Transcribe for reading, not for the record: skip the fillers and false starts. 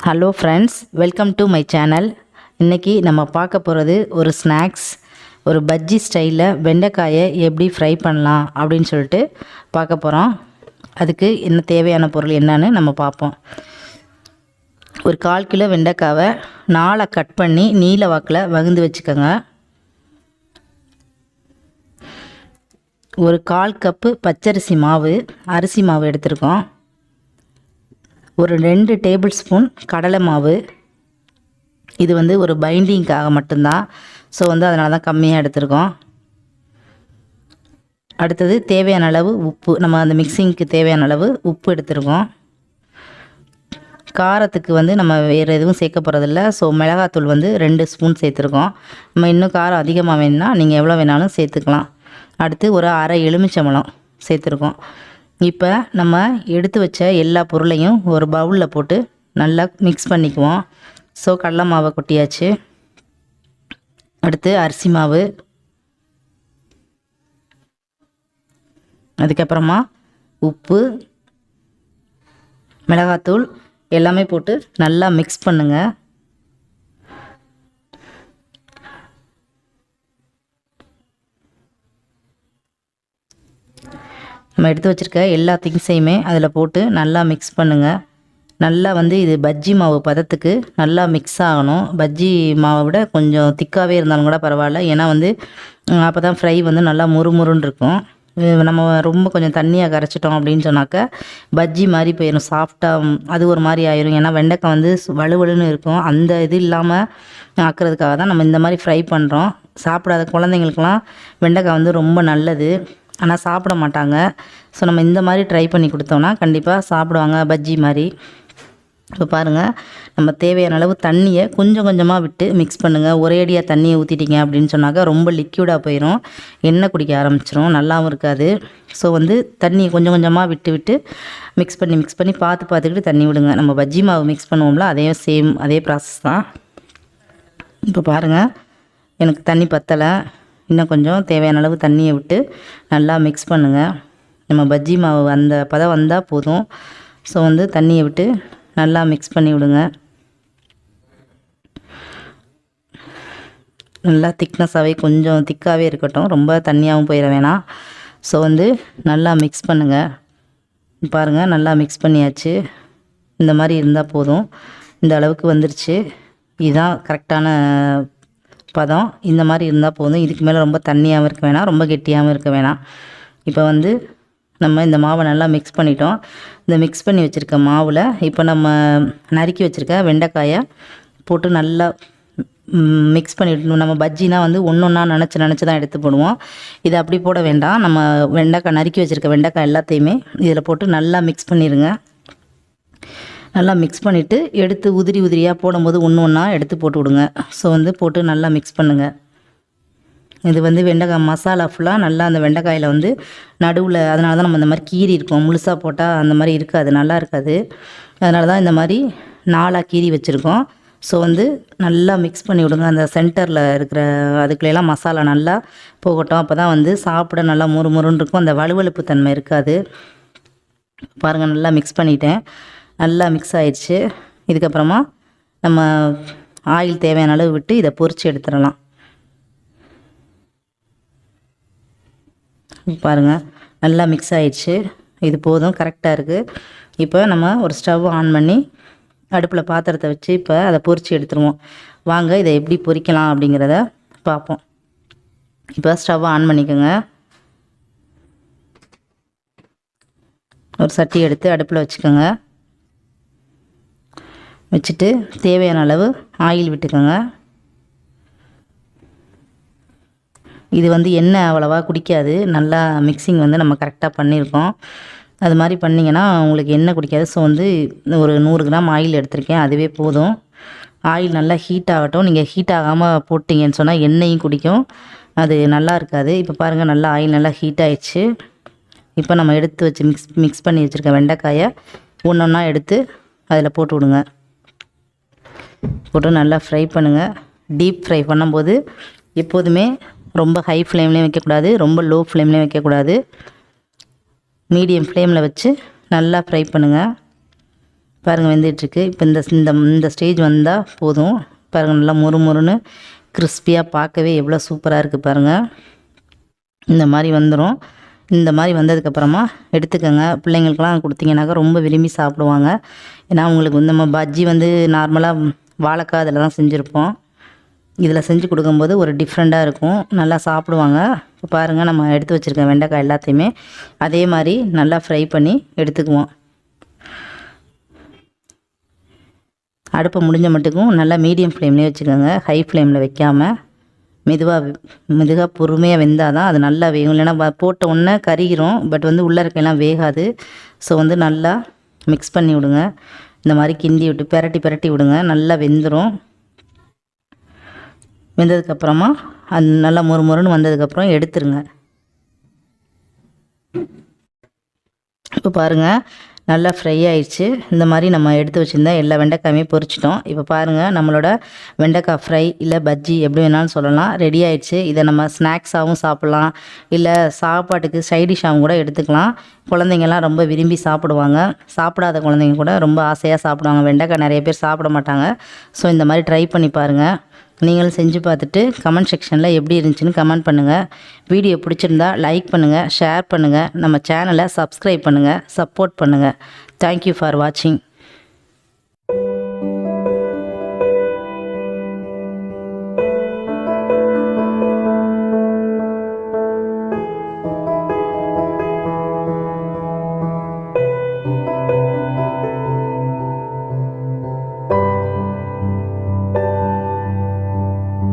Hello friends, welcome to my channel. இன்றைக்கி நம்ம பார்க்க போகிறது ஒரு ஸ்நாக்ஸ், ஒரு பஜ்ஜி ஸ்டைலில் வெண்டைக்காயை எப்படி ஃப்ரை பண்ணலாம் அப்படின்னு சொல்லிட்டு பார்க்க போகிறோம். அதுக்கு என்ன தேவையான பொருள் என்னன்னு நம்ம பார்ப்போம். ஒரு 1/4 கிலோ வெண்டைக்காவை 4 கட் பண்ணி நீல வாக்கில் வகுந்து வச்சுக்கோங்க. ஒரு 1/4 கப்பு பச்சரிசி மாவு, அரிசி மாவு எடுத்துருக்கோம். ஒரு 2 டேபிள் ஸ்பூன் கடலை மாவு. இது ஒரு பைண்டிங்காக மட்டும்தான், ஸோ அதனால தான் கம்மியாக எடுத்துருக்கோம். அடுத்தது தேவையான அளவு உப்பு, நம்ம அந்த மிக்சிங்க்கு தேவையான அளவு உப்பு எடுத்துருக்கோம். காரத்துக்கு நம்ம வேறு எதுவும் சேர்க்க போகிறதில்ல, ஸோ மிளகாத்தூள் 2 ஸ்பூன் சேர்த்துருக்கோம். நம்ம இன்னும் காரம் அதிகமாக வேணும்னா நீங்கள் எவ்வளோ வேணாலும் சேர்த்துக்கலாம். அடுத்து ஒரு அரை எலுமிச்சம்பழம் சேர்த்துருக்கோம். இப்போ நம்ம எடுத்து வச்ச எல்லா பொருளையும் ஒரு பவுலில் போட்டு நல்லா மிக்ஸ் பண்ணிக்குவோம். ஸோ கடலை மாவை கொட்டியாச்சு. அடுத்து அரிசி மாவு, அதுக்கப்புறமா உப்பு, மிளகாத்தூள் எல்லாமே போட்டு நல்லா மிக்ஸ் பண்ணுங்கள். நம்ம எடுத்து வச்சுருக்க எல்லா திங்ஸையுமே அதில் போட்டு நல்லா மிக்ஸ் பண்ணுங்கள். நல்லா இது பஜ்ஜி மாவு பதத்துக்கு நல்லா மிக்ஸ் ஆகணும். பஜ்ஜி மாவை விட கொஞ்சம் திக்காகவே இருந்தாலும் கூட பரவாயில்ல, ஏன்னா அப்போ தான் ஃப்ரை நல்லா முறுமுறுன்னு இருக்கும். நம்ம ரொம்ப கொஞ்சம் தண்ணியாக கரைச்சிட்டோம் அப்படின்னு சொன்னாக்கா பஜ்ஜி மாதிரி போயிடும், சாஃப்டாக அது ஒரு மாதிரி ஆயிரும். ஏன்னா வெண்டைக்காய் வலுவலுன்னு இருக்கும். அந்த இது இல்லாமல் ஆக்கிறதுக்காக தான் நம்ம இந்த மாதிரி ஃப்ரை பண்ணுறோம். சாப்பிடாத குழந்தைங்களுக்கெல்லாம் வெண்டைக்காய் ரொம்ப நல்லது, ஆனால் சாப்பிட மாட்டாங்க. ஸோ நம்ம இந்த மாதிரி ட்ரை பண்ணி கொடுத்தோம்னா கண்டிப்பாக சாப்பிடுவாங்க, பஜ்ஜி மாதிரி. இப்போ பாருங்கள், நம்ம தேவையான அளவு தண்ணியை கொஞ்சம் கொஞ்சமாக விட்டு மிக்ஸ் பண்ணுங்கள். ஒரே அடியாக தண்ணியை ஊற்றிட்டீங்க அப்படின்னு சொன்னாக்கா ரொம்ப லிக்யூடாக போயிடும், எண்ணெய் குடிக்க ஆரம்பிச்சிரும், நல்லாவும் இருக்காது. ஸோ தண்ணியை கொஞ்சம் கொஞ்சமாக விட்டு விட்டு மிக்ஸ் பண்ணி பார்த்துக்கிட்டு தண்ணி விடுங்க. நம்ம பஜ்ஜி மாவு மிக்ஸ் பண்ணுவோம்ல, அதே ப்ராசஸ் தான். இப்போ பாருங்கள், எனக்கு தண்ணி பத்தலை, இன்னும் கொஞ்சம் தேவையான அளவு தண்ணியை விட்டு நல்லா மிக்ஸ் பண்ணுங்கள். நம்ம பஜ்ஜி மாவு அந்த பதம் வந்தால் போதும். ஸோ தண்ணியை விட்டு நல்லா மிக்ஸ் பண்ணி விடுங்க. நல்லா திக்னஸாகவே, கொஞ்சம் திக்காகவே இருக்கட்டும், ரொம்ப தண்ணியாகவும் போயிட வேணாம். ஸோ நல்லா மிக்ஸ் பண்ணுங்கள். பாருங்கள், நல்லா மிக்ஸ் பண்ணியாச்சு. இந்த மாதிரி இருந்தால் போதும். இந்த அளவுக்கு வந்துருச்சு, இதுதான் கரெக்டான பதம். இந்த மாதிரி இருந்தால் போதும். இதுக்கு மேலே ரொம்ப தண்ணியாகவும் இருக்க வேணாம், ரொம்ப கெட்டியாகவும் இருக்க வேணாம். இப்போ நம்ம இந்த மாவை நல்லா மிக்ஸ் பண்ணிட்டோம். இந்த மிக்ஸ் பண்ணி வச்சுருக்க மாவில் இப்போ நம்ம நறுக்கி வச்சுருக்க வெண்டைக்காயை போட்டு நல்லா மிக்ஸ் பண்ணிடணும். நம்ம பஜ்ஜினா ஒன்றா நினச்சி தான் எடுத்து போடுவோம். இதை அப்படி போட வேண்டாம். நம்ம நறுக்கி வச்சுருக்க வெண்டைக்காய் எல்லாத்தையுமே இதில் போட்டு நல்லா மிக்ஸ் பண்ணிடுங்க. நல்லா மிக்ஸ் பண்ணிவிட்டு எடுத்து உதிரியாக போடும்போது ஒன்றா எடுத்து போட்டு விடுங்க. ஸோ போட்டு நல்லா மிக்ஸ் பண்ணுங்கள். இது வெண்டைக்காய் மசாலா ஃபுல்லாக நல்லா அந்த வெண்டைக்காயில் நடுவில், அதனால தான் நம்ம இந்த மாதிரி கீரி இருக்கும். முழுசாக போட்டால் அந்த மாதிரி இருக்காது, நல்லா இருக்காது. அதனால தான் இந்த மாதிரி 4 கீரி வச்சுருக்கோம். ஸோ நல்லா மிக்ஸ் பண்ணி விடுங்க. அந்த சென்டரில் இருக்கிற அதுக்குள்ளெல்லாம் மசாலா நல்லா போகட்டும். அப்போ தான் சாப்பிட நல்லா முறுமுறுன்னு இருக்கும், அந்த வலுவலுப்பு தன்மை இருக்காது. பாருங்கள், நல்லா மிக்ஸ் பண்ணிட்டேன். நல்லா மிக்ஸ் ஆயிடுச்சு. இதுக்கப்புறமா நம்ம ஆயில் தேவையான அளவு விட்டு இதை பொரித்து எடுத்துடலாம். பாருங்கள், நல்லா மிக்ஸ் ஆயிடுச்சு. இது போதும், கரெக்டாக இருக்குது. இப்போ நம்ம ஒரு ஸ்டவ் ஆன் பண்ணி அடுப்பில் பாத்திரத்தை வச்சு இப்போ அதை பொரித்து எடுத்துருவோம். வாங்க இதை எப்படி பொரிக்கலாம் அப்படிங்கிறத பார்ப்போம். இப்போ ஸ்டவ் ஆன் பண்ணிக்கோங்க. ஒரு சட்டி எடுத்து அடுப்பில் வச்சுக்கோங்க. வச்சுட்டு தேவையான அளவு ஆயில் விட்டுக்கோங்க. இது எண்ணெய் அவ்வளவா குடிக்காது, நல்லா மிக்சிங் நம்ம கரெக்டாக பண்ணியிருக்கோம். அது மாதிரி பண்ணிங்கன்னா உங்களுக்கு எண்ணெய் குடிக்காது. ஸோ ஒரு 100 கிராம் ஆயில் எடுத்திருக்கேன், அதுவே போதும். ஆயில் நல்லா ஹீட் ஆகட்டும். நீங்கள் ஹீட் ஆகாமல் போட்டிங்கன்னு சொன்னால் எண்ணெயும் குடிக்கும், அது நல்லா இருக்காது. இப்போ பாருங்கள், நல்லா ஆயில் நல்லா ஹீட் ஆயிடுச்சு. இப்போ நம்ம எடுத்து வச்சு மிக்ஸ் பண்ணி வச்சுருக்க வெண்டைக்காயை ஒன்றா எடுத்து அதில் போட்டு விடுங்க. போட்டு நல்லா ஃப்ரை பண்ணுங்கள். டீப் ஃப்ரை பண்ணும்போது எப்போதுமே ரொம்ப ஹை ஃப்ளேம்லேயும் வைக்கக்கூடாது, ரொம்ப லோ ஃப்ளேம்லேயும் வைக்கக்கூடாது. மீடியம் ஃப்ளேமில் வச்சு நல்லா ஃப்ரை பண்ணுங்கள். பாருங்கள் வெந்துட்டுருக்கு. இப்போ இந்த இந்த இந்த ஸ்டேஜ் வந்தால் போதும். பாருங்கள் நல்லா மொறு மொறுன்னு கிறிஸ்பியாக பார்க்கவே எவ்வளோ சூப்பராக இருக்குது பாருங்கள். இந்த மாதிரி வந்துடும். இந்த மாதிரி வந்ததுக்கப்புறமா எடுத்துக்கோங்க. பிள்ளைங்களுக்கெலாம் கொடுத்தீங்கன்னாக்கா ரொம்ப விரும்பி சாப்பிடுவாங்க. ஏன்னா அவங்களுக்கு வந்து நம்ம பஜ்ஜி வந்து நார்மலாக வாழைக்காய் அதில் தான் செஞ்சுருப்போம். இதில் செஞ்சு கொடுக்கும்போது ஒரு டிஃப்ரெண்ட்டாக இருக்கும், நல்லா சாப்பிடுவாங்க. இப்போ பாருங்கள் நம்ம எடுத்து வச்சுருக்க வெண்டைக்காய் எல்லாத்தையுமே அதே மாதிரி நல்லா ஃப்ரை பண்ணி எடுத்துக்குவோம். அடுப்பை முடிஞ்ச மட்டுக்கும் நல்லா மீடியம் ஃப்ளேம்லேயே வச்சுக்கோங்க, ஹை ஃப்ளேமில் வைக்காமல் மெதுவாக பொறுமையாக வெந்தால் தான் அது நல்லா வேகும். இல்லைன்னா போட்ட உடனே கறிகிறோம், பட் வந்து உள்ளே இருக்கையெல்லாம் வேகாது. ஸோ வந்து நல்லா மிக்ஸ் பண்ணி விடுங்க. இந்த மாதிரி கிண்டி விட்டு பெரட்டி விடுங்க, நல்லா வெந்துடும். வெந்ததுக்கப்புறமா அது நல்லா மொறுன்னு வந்ததுக்கப்புறம் எடுத்துருங்க. இப்போ பாருங்கள் நல்லா ஃப்ரை ஆயிடுச்சு. இந்த மாதிரி நம்ம எடுத்து வச்சுருந்தா எல்லா வெண்டைக்காயுமே பொரிச்சிட்டோம். இப்போ பாருங்கள் நம்மளோட வெண்டைக்காய் ஃப்ரை இல்லை பஜ்ஜி எப்படி வேணாலும் சொல்லலாம், ரெடி ஆயிடுச்சு. இதை நம்ம ஸ்நாக்ஸாகவும் சாப்பிட்லாம், இல்லை சாப்பாட்டுக்கு சைடிஷாகவும் கூட எடுத்துக்கலாம். குழந்தைங்கள்லாம் ரொம்ப விரும்பி சாப்பிடுவாங்க. சாப்பிடாத குழந்தைங்க கூட ரொம்ப ஆசையாக சாப்பிடுவாங்க. வெண்டைக்காய் நிறைய பேர் சாப்பிட மாட்டாங்க. ஸோ இந்த மாதிரி ட்ரை பண்ணி பாருங்கள். நீங்களும் செஞ்சு பார்த்துட்டு கமெண்ட் செக்ஷனில் எப்படி இருந்துச்சுன்னு கமெண்ட் பண்ணுங்கள். வீடியோ பிடிச்சிருந்தா லைக் பண்ணுங்கள், ஷேர் பண்ணுங்கள், நம்ம சேனலை சப்ஸ்கிரைப் பண்ணுங்கள், சப்போர்ட் பண்ணுங்கள். தேங்க்யூ ஃபார் வாட்சிங்.